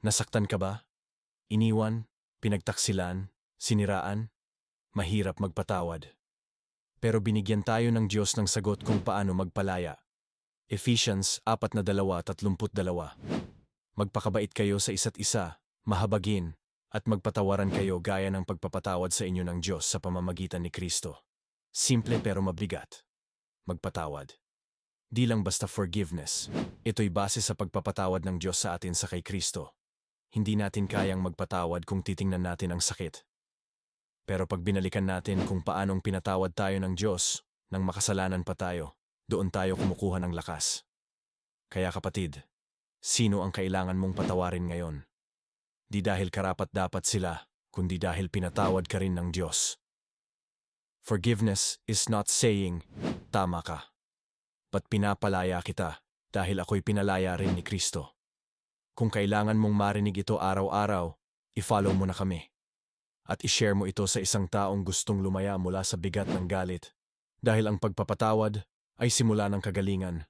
Nasaktan ka ba? Iniwan? Pinagtaksilan? Siniraan? Mahirap magpatawad. Pero binigyan tayo ng Diyos ng sagot kung paano magpalaya. Ephesians 4:32. Magpakabait kayo sa isa't isa, mahabagin, at magpatawaran kayo gaya ng pagpapatawad sa inyo ng Diyos sa pamamagitan ni Kristo. Simple pero mabigat. Magpatawad. Di lang basta forgiveness. Ito'y base sa pagpapatawad ng Diyos sa atin sa kay Kristo. Hindi natin kayang magpatawad kung titingnan natin ang sakit. Pero pag binalikan natin kung paanong pinatawad tayo ng Diyos, nang makasalanan pa tayo, doon tayo kumukuha ng lakas. Kaya kapatid, sino ang kailangan mong patawarin ngayon? Di dahil karapat-dapat sila, kundi dahil pinatawad ka rin ng Diyos. Forgiveness is not saying, tama ka. Ba't pinapalaya kita dahil ako'y pinalaya rin ni Kristo? Kung kailangan mong marinig ito araw-araw, i-follow mo na kami. At i-share mo ito sa isang taong gustong lumaya mula sa bigat ng galit. Dahil ang pagpapatawad ay simula ng kagalingan.